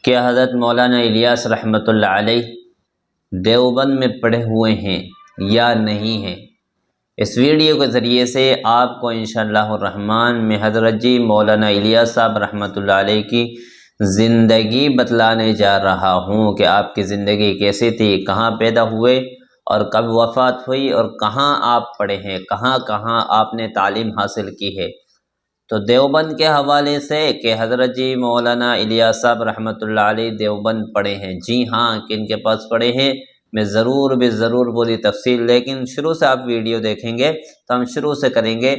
کہ حضرت مولانا الیاس رحمۃ اللہ علیہ دیوبند میں پڑھے ہوئے ہیں یا نہیں ہیں۔ اس ویڈیو کے ذریعے سے آپ کو انشاءاللہ الرحمن میں حضرت جی مولانا الیاس صاحب رحمۃ اللہ علیہ کی زندگی بتلانے جا رہا ہوں کہ آپ کی زندگی کیسی تھی، کہاں پیدا ہوئے اور کب وفات ہوئی، اور کہاں آپ پڑھے ہیں، کہاں کہاں آپ نے تعلیم حاصل کی ہے۔ تو دیوبند کے حوالے سے کہ حضرت جی مولانا الیاس صاحب رحمۃ اللہ علیہ دیوبند پڑھے ہیں، جی ہاں، کن کے پاس پڑھے ہیں میں ضرور پوری تفصیل، لیکن شروع سے آپ ویڈیو دیکھیں گے تو ہم شروع سے کریں گے،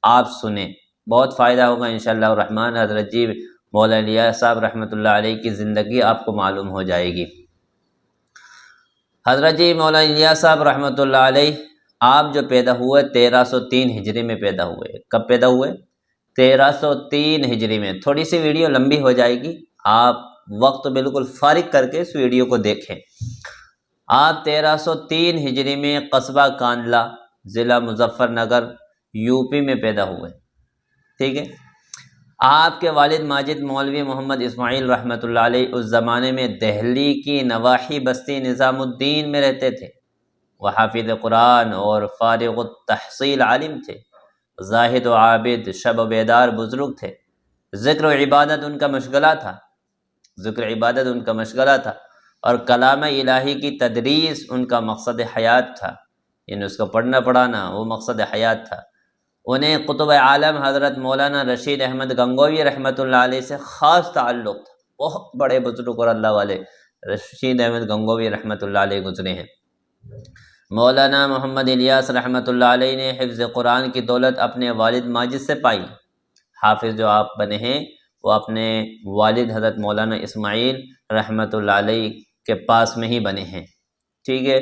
آپ سنیں، بہت فائدہ ہوگا انشاءاللہ الرحمن۔ حضرت جی مولانا الیاس صاحب رحمۃ اللہ علیہ کی زندگی آپ کو معلوم ہو جائے گی۔ حضرت جی مولانا الیاس صاحب رحمۃ اللہ علیہ آپ جو پیدا ہوئے 1303 ہجری میں پیدا ہوئے۔ کب پیدا ہوئے؟ 1303 ہجری میں۔ تھوڑی سی ویڈیو لمبی ہو جائے گی، آپ وقت بالکل فارغ کر کے اس ویڈیو کو دیکھیں۔ آپ 1303 ہجری میں قصبہ کاندلہ، ضلع مظفر نگر، یو پی میں پیدا ہوئے، ٹھیک ہے۔ آپ کے والد ماجد مولوی محمد اسماعیل رحمۃ اللہ علیہ اس زمانے میں دہلی کی نواحی بستی نظام الدین میں رہتے تھے۔ وہ حافظ قرآن اور فارغ التحصیل عالم تھے، زاہد و عابد، شب و بیدار بزرگ تھے۔ ذکر و عبادت ان کا مشغلہ تھا اور کلام الہی کی تدریس ان کا مقصد حیات تھا، یعنی اس کو پڑھنا پڑھانا وہ مقصد حیات تھا۔ انہیں قطب عالم حضرت مولانا رشید احمد گنگوہی رحمۃ اللہ علیہ سے خاص تعلق تھا۔ بہت بڑے بزرگ اور اللہ والے رشید احمد گنگوہی رحمۃ اللہ علیہ گزرے ہیں۔ مولانا محمد الیاس رحمۃ اللہ علیہ نے حفظ قرآن کی دولت اپنے والد ماجد سے پائی۔ حافظ جو آپ بنے ہیں وہ اپنے والد حضرت مولانا اسماعیل رحمۃ اللہ علیہ کے پاس میں ہی بنے ہیں، ٹھیک ہے۔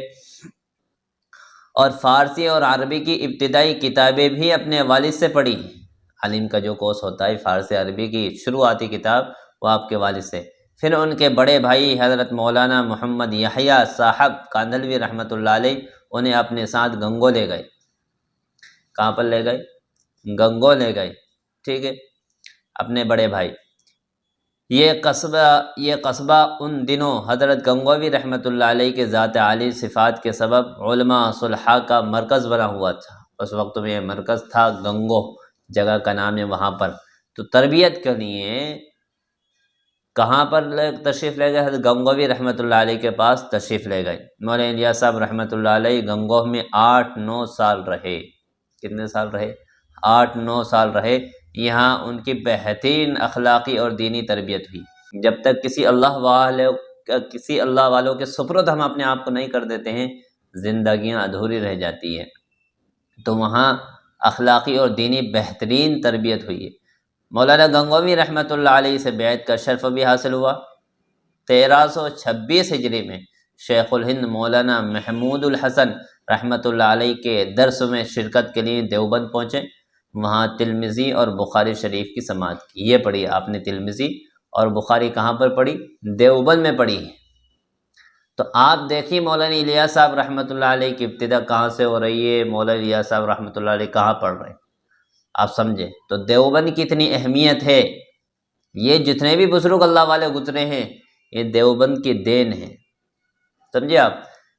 اور فارسی اور عربی کی ابتدائی کتابیں بھی اپنے والد سے پڑھی۔ عالم کا جو کورس ہوتا ہے فارسی عربی کی شروعاتی کتاب وہ آپ کے والد سے۔ پھر ان کے بڑے بھائی حضرت مولانا محمد یحییٰ صاحب کاندلوی رحمۃ اللہ علیہ انہیں اپنے ساتھ گنگو لے گئے۔ کہاں پر لے گئے؟ گنگو لے گئے، ٹھیک ہے، اپنے بڑے بھائی۔ یہ قصبہ ان دنوں حضرت گنگوہی رحمۃ اللہ علیہ کے ذات عالی صفات کے سبب علماء صلحاء کا مرکز بنا ہوا تھا۔ اس وقت میں یہ مرکز تھا، گنگو جگہ کا نام ہے وہاں پر۔ تو تربیت کے لیے کہاں پر تشریف لے گئے؟ حضرت گنگوہی رحمۃ اللہ علیہ کے پاس تشریف لے گئے۔ مولانا الیاس صاحب رحمۃ اللہ علیہ گنگوہ میں 8-9 سال رہے۔ کتنے سال رہے؟ 8-9 سال رہے۔ یہاں ان کی بہترین اخلاقی اور دینی تربیت ہوئی۔ جب تک کسی اللہ والوں کے سپرد ہم اپنے آپ کو نہیں کر دیتے ہیں، زندگیاں ادھوری رہ جاتی ہیں۔ تو وہاں اخلاقی اور دینی بہترین تربیت ہوئی ہے۔ مولانا گنگوہی رحمۃ اللہ علیہ سے بیعت کا شرف بھی حاصل ہوا۔ 1326 ہجری میں شیخ الہند مولانا محمود الحسن رحمۃ اللہ علیہ کے درس میں شرکت کے لیے دیوبند پہنچے۔ وہاں تلمذی اور بخاری شریف کی سماعت کی۔ یہ پڑھی آپ نے، تلمذی اور بخاری کہاں پر پڑھی؟ دیوبند میں پڑھی ہے۔ تو آپ دیکھیے مولانا الیاس صاحب رحمۃ اللہ علیہ کی ابتدا کہاں سے ہو رہی ہے، مولانا الیاس صاحب رحمۃ اللہ علیہ کہاں پڑھ رہے ہیں، آپ سمجھیں۔ تو دیوبند کی اتنی اہمیت ہے، یہ جتنے بھی بزرگ اللہ والے گزرے ہیں یہ دیوبند کی دین ہے، سمجھے آپ،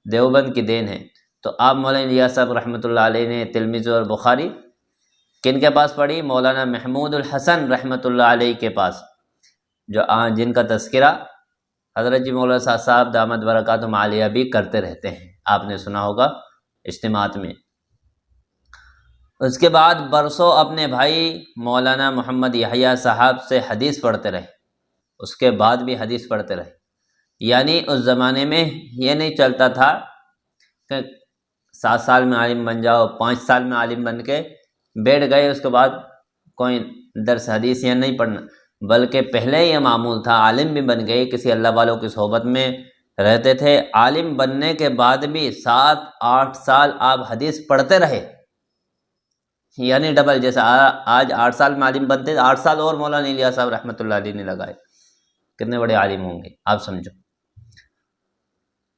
دیوبند کی دین ہے۔ تو آپ مولانا الیاس صاحب رحمۃ اللہ علیہ نے تلمذی اور بخاری کن کے پاس پڑھی؟ مولانا محمود الحسن رحمۃ اللہ علیہ کے پاس، جو جن کا تذکرہ حضرت جی مولانا صاحب دامت برکاتہم عالیہ بھی کرتے رہتے ہیں، آپ نے سنا ہوگا اجتماعات میں۔ اس کے بعد برسوں اپنے بھائی مولانا محمد یحییٰ صاحب سے حدیث پڑھتے رہے، اس کے بعد بھی حدیث پڑھتے رہے۔ یعنی اس زمانے میں یہ نہیں چلتا تھا کہ 7 سال میں عالم بن جاؤ، 5 سال میں عالم بن کے بیٹھ گئے، اس کے بعد کوئی درس حدیث یا نہیں پڑھنا، بلکہ پہلے یہ معمول تھا، عالم بھی بن گئے، کسی اللہ والوں کی صحبت میں رہتے تھے، عالم بننے کے بعد بھی 7-8 سال آپ حدیث پڑھتے رہے، یعنی ڈبل، جیسے آج 8 سال میں عالم بنتے 8 سال اور مولانا الیاس صاحب رحمۃ اللہ علیہ نے لگائے، کتنے بڑے عالم ہوں گے آپ سمجھو۔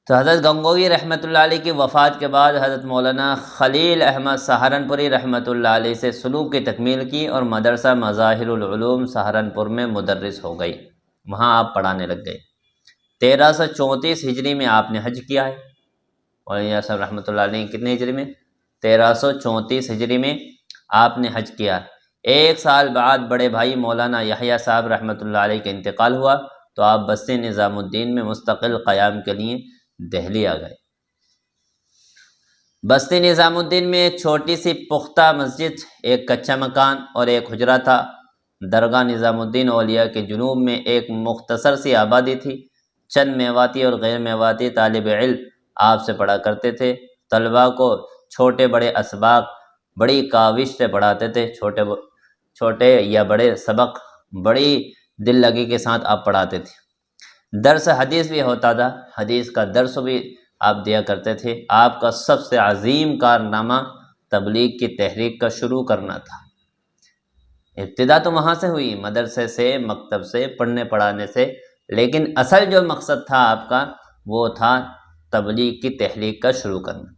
تو حضرت گنگوہی رحمۃ اللہ علیہ کی وفات کے بعد حضرت مولانا خلیل احمد سہارنپوری رحمۃ اللہ علیہ سے سلوک کی تکمیل کی اور مدرسہ مظاہر العلوم سہارنپور میں مدرس ہو گئی، وہاں آپ پڑھانے لگ گئے۔ 1334 ہجری میں آپ نے حج کیا ہے، مولانا صاحب رحمۃ اللہ علیہ کتنے ہجری میں؟ 1334 ہجری میں آپ نے حج کیا۔ ایک سال بعد بڑے بھائی مولانا یحییٰ صاحب رحمۃ اللہ علیہ کا انتقال ہوا تو آپ بستی نظام الدین میں مستقل قیام کے لیے دہلی آ گئے۔ بستی نظام الدین میں ایک چھوٹی سی پختہ مسجد، ایک کچا مکان اور ایک حجرہ تھا۔ درگاہ نظام الدین اولیاء کے جنوب میں ایک مختصر سی آبادی تھی۔ چند میواتی اور غیر میواتی طالب علم آپ سے پڑھا کرتے تھے۔ طلباء کو چھوٹے بڑے اسباق بڑی کاوش سے پڑھاتے تھے، چھوٹے یا بڑے سبق بڑی دل لگی کے ساتھ آپ پڑھاتے تھے۔ درس حدیث بھی ہوتا تھا، حدیث کا درس بھی آپ دیا کرتے تھے۔ آپ کا سب سے عظیم کارنامہ تبلیغ کی تحریک کا شروع کرنا تھا۔ ابتدا تو وہاں سے ہوئی، مدرسے سے، مکتب سے، پڑھنے پڑھانے سے، لیکن اصل جو مقصد تھا آپ کا وہ تھا تبلیغ کی تحریک کا شروع کرنا۔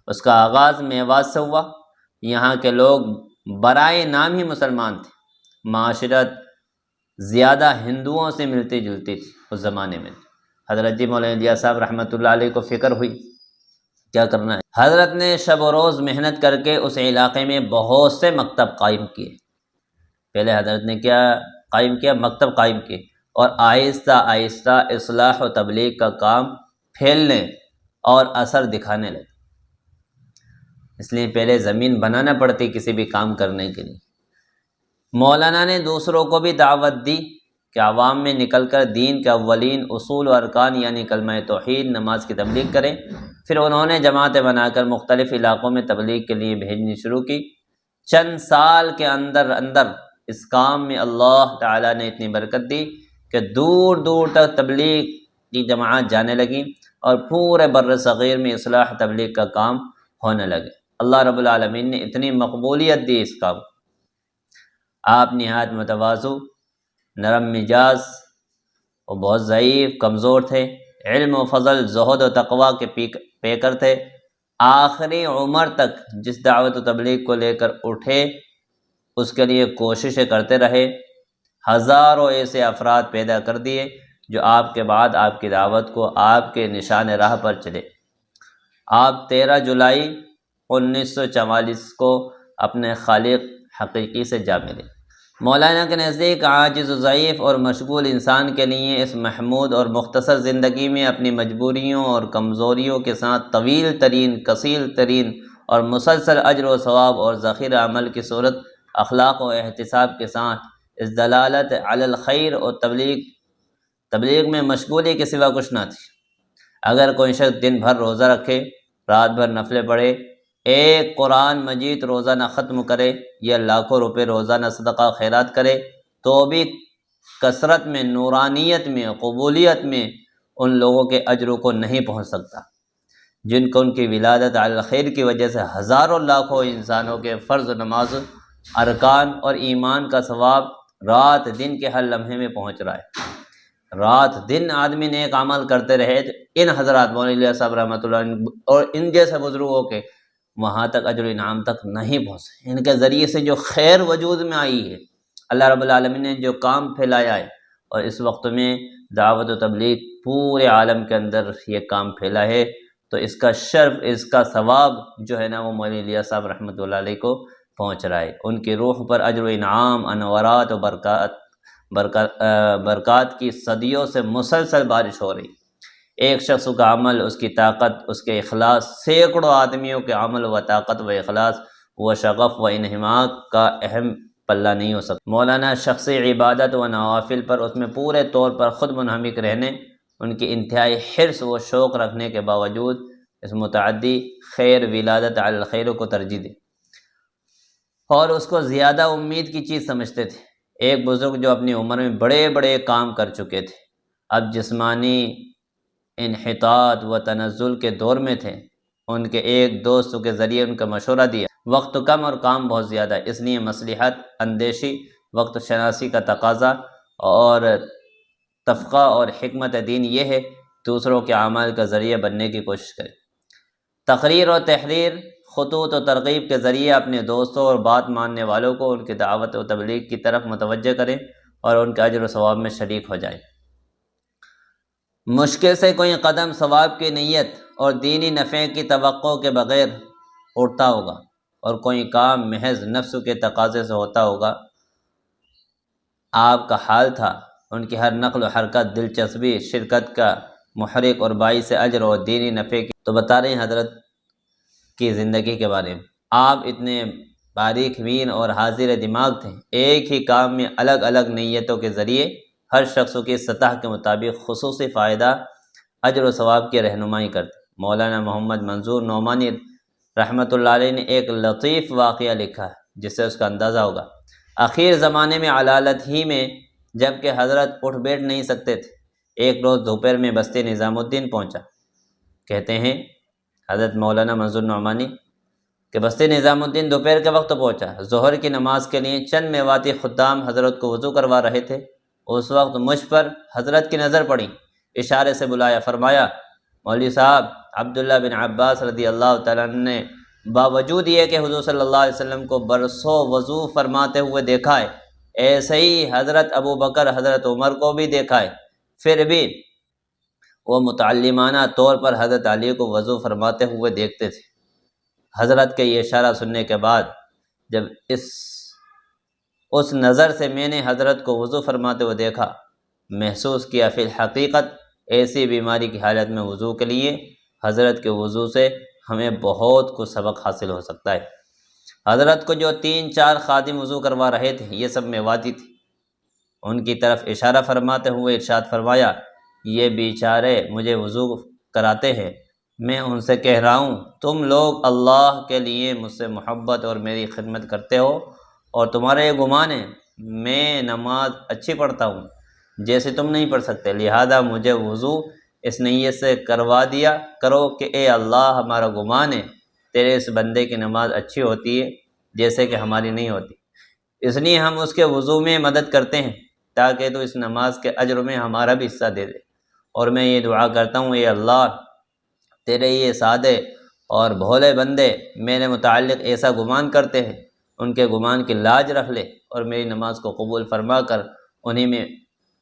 اس کا آغاز میوات سے ہوا۔ یہاں کے لوگ برائے نام ہی مسلمان تھے، معاشرت زیادہ ہندوؤں سے ملتی جلتی تھی اس زمانے میں۔ حضرت جی مولانا الیاس صاحب رحمۃ اللہ علیہ کو فکر ہوئی کیا کرنا ہے۔ حضرت نے شب و روز محنت کر کے اس علاقے میں بہت سے مکتب قائم کیے۔ پہلے حضرت نے کیا قائم کیا؟ مکتب قائم کیے، اور آہستہ آہستہ اصلاح و تبلیغ کا کام پھیلنے اور اثر دکھانے لگے۔ اس لیے پہلے زمین بنانا پڑتی کسی بھی کام کرنے کے لیے۔ مولانا نے دوسروں کو بھی دعوت دی کہ عوام میں نکل کر دین کے اولین اصول و ارکان یعنی کلمہ توحید، نماز کی تبلیغ کریں۔ پھر انہوں نے جماعتیں بنا کر مختلف علاقوں میں تبلیغ کے لیے بھیجنی شروع کی۔ چند سال کے اندر اس کام میں اللہ تعالیٰ نے اتنی برکت دی کہ دور دور تک تبلیغ کی جماعت جانے لگیں اور پورے بر صغیر میں اصلاح تبلیغ کا کام ہونے لگے۔ اللہ رب العالمین نے اتنی مقبولیت دی اس کام۔ آپ نہایت متواضع، نرم مزاج اور بہت ضعیف کمزور تھے، علم و فضل، زہد و تقوی کے پیکر تھے۔ آخری عمر تک جس دعوت و تبلیغ کو لے کر اٹھے اس کے لیے کوششیں کرتے رہے۔ ہزاروں ایسے افراد پیدا کر دیے جو آپ کے بعد آپ کی دعوت کو آپ کے نشان راہ پر چلے۔ آپ 13 جولائی 1944 کو اپنے خالق حقیقی سے جا ملے۔ مولانا کے نزدیک عاجز و ضعیف اور مشغول انسان کے لیے اس محمود اور مختصر زندگی میں اپنی مجبوریوں اور کمزوریوں کے ساتھ طویل ترین، کثیر ترین اور مسلسل اجر و ثواب اور ذخیرہ عمل کی صورت اخلاق و احتساب کے ساتھ اس دلالت علی الخیر اور تبلیغ میں مشغولی کے سوا کچھ نہ تھی۔ اگر کوئی شخص دن بھر روزہ رکھے، رات بھر نفلیں پڑھے، ایک قرآن مجید روزانہ ختم کرے یا لاکھوں روپے روزانہ صدقہ خیرات کرے تو بھی کثرت میں، نورانیت میں، قبولیت میں ان لوگوں کے اجروں کو نہیں پہنچ سکتا جن کو ان کی ولادت علی الخیر کی وجہ سے ہزاروں لاکھوں انسانوں کے فرض نماز، ارکان اور ایمان کا ثواب رات دن کے ہر لمحے میں پہنچ رہا ہے۔ رات دن آدمی نیک عمل کرتے رہے تو ان حضرات مولانا صاحب رحمۃ اللہ علیہ اور ان جیسے بزرگوں کے وہاں تک اجر و انعام تک نہیں پہنچے۔ ان کے ذریعے سے جو خیر وجود میں آئی ہے، اللہ رب العالمین نے جو کام پھیلایا ہے، اور اس وقت میں دعوت و تبلیغ پورے عالم کے اندر یہ کام پھیلا ہے، تو اس کا شرف، اس کا ثواب جو ہے نا وہ مولانا الیاس صاحب رحمۃ اللہ علیہ کو پہنچ رہا ہے۔ ان کی روح پر اجر و انعام، انوارات و برکات کی صدیوں سے مسلسل بارش ہو رہی۔ ایک شخص کا عمل، اس کی طاقت، اس کے اخلاص، سینکڑوں آدمیوں کے عمل و طاقت و اخلاص و شغف و انہماک کا اہم پلہ نہیں ہو سکتا۔ مولانا شخصی عبادت و نوافل پر اس میں پورے طور پر خود منہمک رہنے، ان کی انتہائی حرص و شوق رکھنے کے باوجود اس متعدی خیر، ولادت علی الخیر کو ترجیح دی اور اس کو زیادہ امید کی چیز سمجھتے تھے۔ ایک بزرگ جو اپنی عمر میں بڑے بڑے کام کر چکے تھے، اب جسمانی انحطاط و تنزل کے دور میں تھے، ان کے ایک دوست کے ذریعے ان کا مشورہ دیا۔ وقت کم اور کام بہت زیادہ ہے، اس لیے مصلحت اندیشی، وقت شناسی کا تقاضا اور تفقہ اور حکمت دین یہ ہے دوسروں کے اعمال کا ذریعہ بننے کی کوشش کریں۔ تقریر و تحریر، خطوط و ترغیب کے ذریعے اپنے دوستوں اور بات ماننے والوں کو ان کی دعوت و تبلیغ کی طرف متوجہ کریں اور ان کے اجر و ثواب میں شریک ہو جائیں۔ مشکل سے کوئی قدم ثواب کی نیت اور دینی نفع کی توقع کے بغیر اٹھتا ہوگا، اور کوئی کام محض نفس کے تقاضے سے ہوتا ہوگا۔ آپ کا حال تھا ان کی ہر نقل و حرکت دلچسپی، شرکت کا محرک اور باعث اجر اور دینی نفع کی۔ تو بتا رہے ہیں حضرت کی زندگی کے بارے میں، آپ اتنے باریک بین اور حاضر دماغ تھے، ایک ہی کام میں الگ الگ نیتوں کے ذریعے ہر شخص کی سطح کے مطابق خصوصی فائدہ، اجر و ثواب کی رہنمائی کرتے۔ مولانا محمد منظور نعمانی رحمۃ اللہ علیہ نے ایک لطیف واقعہ لکھا ہے جس سے اس کا اندازہ ہوگا۔ اخیر زمانے میں علالت ہی میں جب کہ حضرت اٹھ بیٹھ نہیں سکتے تھے، ایک روز دوپہر میں بستی نظام الدین پہنچا۔ کہتے ہیں حضرت مولانا منظور نعمانی کہ بستی نظام الدین دوپہر کے وقت پہنچا، ظہر کی نماز کے لیے چند میواتی خدام حضرت کو وضو کروا رہے تھے۔ اس وقت مجھ پر حضرت کی نظر پڑی، اشارے سے بلایا، فرمایا مولوی صاحب عبداللہ بن عباس رضی اللہ تعالیٰ عنہ نے باوجود یہ کہ حضور صلی اللہ علیہ وسلم کو برسوں وضو فرماتے ہوئے دیکھا ہے، ایسے ہی حضرت ابو بکر حضرت عمر کو بھی دیکھا ہے، پھر بھی وہ متعلمانہ طور پر حضرت علی کو وضو فرماتے ہوئے دیکھتے تھے۔ حضرت کے یہ اشارہ سننے کے بعد جب اس نظر سے میں نے حضرت کو وضو فرماتے ہوئے دیکھا، محسوس کیا فی الحقیقت ایسی بیماری کی حالت میں وضو کے لیے حضرت کے وضو سے ہمیں بہت کچھ سبق حاصل ہو سکتا ہے۔ حضرت کو جو 3-4 خادم وضو کروا رہے تھے یہ سب میواتی تھی، ان کی طرف اشارہ فرماتے ہوئے ارشاد فرمایا، یہ بیچارے مجھے وضو کراتے ہیں، میں ان سے کہہ رہا ہوں تم لوگ اللہ کے لیے مجھ سے محبت اور میری خدمت کرتے ہو، اور تمہارا یہ گمان ہے میں نماز اچھی پڑھتا ہوں جیسے تم نہیں پڑھ سکتے، لہذا مجھے وضو اس نیت سے کروا دیا کرو کہ اے اللہ ہمارا گمان ہے تیرے اس بندے کی نماز اچھی ہوتی ہے جیسے کہ ہماری نہیں ہوتی، اس لیے ہم اس کے وضو میں مدد کرتے ہیں تاکہ تو اس نماز کے اجر میں ہمارا بھی حصہ دے دے۔ اور میں یہ دعا کرتا ہوں اے اللہ تیرے یہ سادے اور بھولے بندے میرے متعلق ایسا گمان کرتے ہیں، ان کے گمان کی لاج رکھ لے اور میری نماز کو قبول فرما کر انہی میں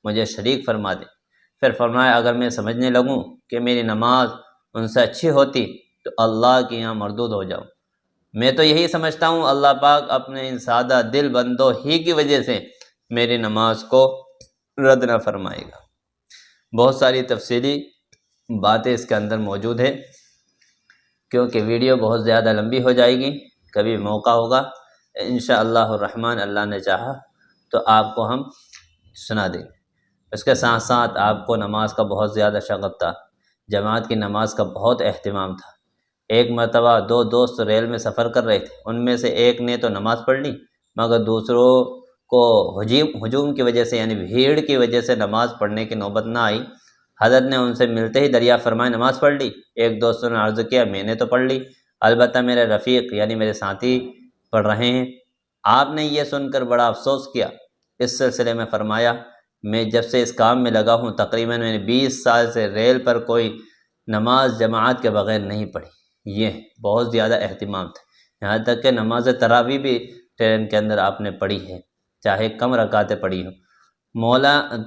مجھے شریک فرما دے۔ پھر فرمایا اگر میں سمجھنے لگوں کہ میری نماز ان سے اچھی ہوتی تو اللہ کے یہاں مردود ہو جاؤں۔ میں تو یہی سمجھتا ہوں اللہ پاک اپنے ان سادہ دل بندوں ہی کی وجہ سے میری نماز کو رد نہ فرمائے گا۔ بہت ساری تفصیلی باتیں اس کے اندر موجود ہے، کیونکہ ویڈیو بہت زیادہ لمبی ہو جائے گی، کبھی موقع ہوگا انشاءاللہ الرحمن اللہ نے چاہا تو آپ کو ہم سنا دیں گے۔ اس کے ساتھ ساتھ آپ کو نماز کا بہت زیادہ شغف تھا، جماعت کی نماز کا بہت اہتمام تھا۔ ایک مرتبہ 2 دوست ریل میں سفر کر رہے تھے، ان میں سے ایک نے تو نماز پڑھ لی مگر دوسروں کو ہجوم کی وجہ سے یعنی بھیڑ کی وجہ سے نماز پڑھنے کی نوبت نہ آئی۔ حضرت نے ان سے ملتے ہی دریافت فرمایا نماز پڑھ لی؟ ایک دوست نے عرض کیا میں نے تو پڑھ لی، البتہ میرے رفیق یعنی میرے ساتھی پڑھ رہے ہیں۔ آپ نے یہ سن کر بڑا افسوس کیا۔ اس سلسلے میں فرمایا میں جب سے اس کام میں لگا ہوں تقریباً میں نے 20 سال سے ریل پر کوئی نماز جماعت کے بغیر نہیں پڑھی۔ یہ بہت زیادہ اہتمام تھا، یہاں تک کہ نماز تراویح بھی ٹرین کے اندر آپ نے پڑھی ہے چاہے کم رکعتیں پڑھی ہوں۔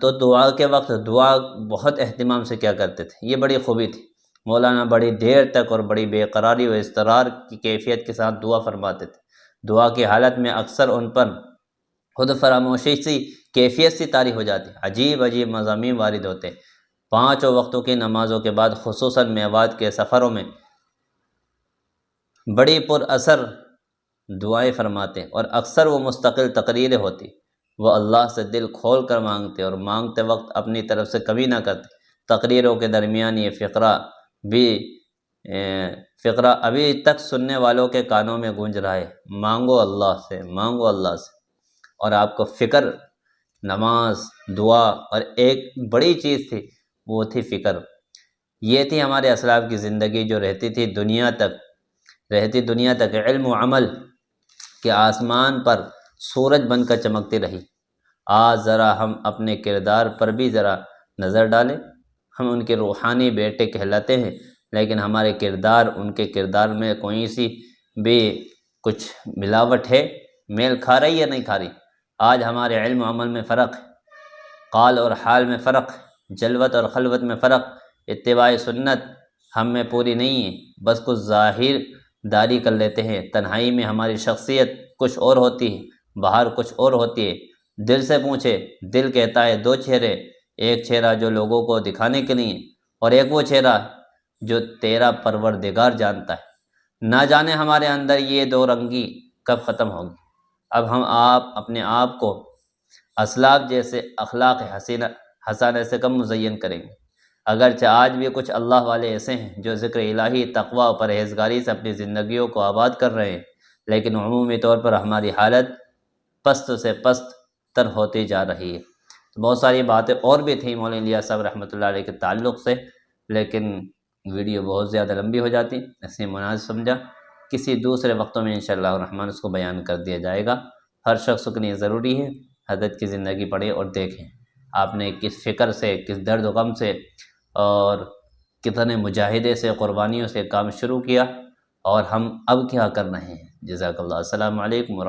تو دعا کے وقت دعا بہت اہتمام سے کیا کرتے تھے، یہ بڑی خوبی تھی۔ مولانا بڑی دیر تک اور بڑی بے قراری و اضطرار کی کیفیت کے ساتھ دعا فرماتے تھے۔ دعا کی حالت میں اکثر ان پر خود فراموشی سی کیفیت سی طاری ہو جاتی، عجیب عجیب مضامین وارد ہوتے۔ 5 وقتوں کی نمازوں کے بعد خصوصاً میوات کے سفروں میں بڑی پر اثر دعائیں فرماتے اور اکثر وہ مستقل تقریریں ہوتی، وہ اللہ سے دل کھول کر مانگتے اور مانگتے وقت اپنی طرف سے کمی نہ کرتے۔ تقریروں کے درمیان یہ فقرہ ابھی تک سننے والوں کے کانوں میں گونج رہا ہے، مانگو اللہ سے، مانگو اللہ سے۔ اور آپ کو فکر، نماز، دعا اور ایک بڑی چیز تھی وہ تھی فکر۔ یہ تھی ہمارے اسلاف کی زندگی جو رہتی دنیا تک علم و عمل کے آسمان پر سورج بن کر چمکتی رہی۔ آج ذرا ہم اپنے کردار پر بھی ذرا نظر ڈالیں۔ ہم ان کے روحانی بیٹے کہلاتے ہیں لیکن ہمارے کردار ان کے کردار میں کوئی سی بھی کچھ ملاوٹ ہے، میل کھا رہی یا نہیں کھا رہی؟ آج ہمارے علم و عمل میں فرق ہے، قال اور حال میں فرق ہے، جلوت اور خلوت میں فرق، اتباع سنت ہم میں پوری نہیں ہے، بس کچھ ظاہر داری کر لیتے ہیں۔ تنہائی میں ہماری شخصیت کچھ اور ہوتی ہے، باہر کچھ اور ہوتی ہے۔ دل سے پوچھے، دل کہتا ہے دو چہرے، ایک چہرہ جو لوگوں کو دکھانے کے لیے، اور ایک وہ چہرہ جو تیرا پروردگار جانتا ہے۔ نہ جانے ہمارے اندر یہ دو رنگی کب ختم ہوگی۔ اب ہم اپنے آپ کو اسلاف جیسے اخلاق حسانہ سے کم مزین کریں گے، اگرچہ آج بھی کچھ اللہ والے ایسے ہیں جو ذکر الہی، تقوی و پرہیزگاری سے اپنی زندگیوں کو آباد کر رہے ہیں، لیکن عمومی طور پر ہماری حالت پست سے پست تر ہوتی جا رہی ہے۔ تو بہت ساری باتیں اور بھی تھیں مولانا الیاس صاحب رحمۃ اللہ علیہ کے تعلق سے، لیکن ویڈیو بہت زیادہ لمبی ہو جاتی، اس لیے مناسب سمجھا کسی دوسرے وقتوں میں انشاءاللہ الرحمن اس کو بیان کر دیا جائے گا۔ ہر شخص کے لیے ضروری ہے حضرت کی زندگی پڑھیں اور دیکھیں آپ نے کس فکر سے، کس درد و غم سے اور کتنے مجاہدے سے، قربانیوں سے کام شروع کیا، اور ہم اب کیا کر رہے ہیں۔ جزاک اللہ۔ السلام علیکم ورحمۃ اللہ۔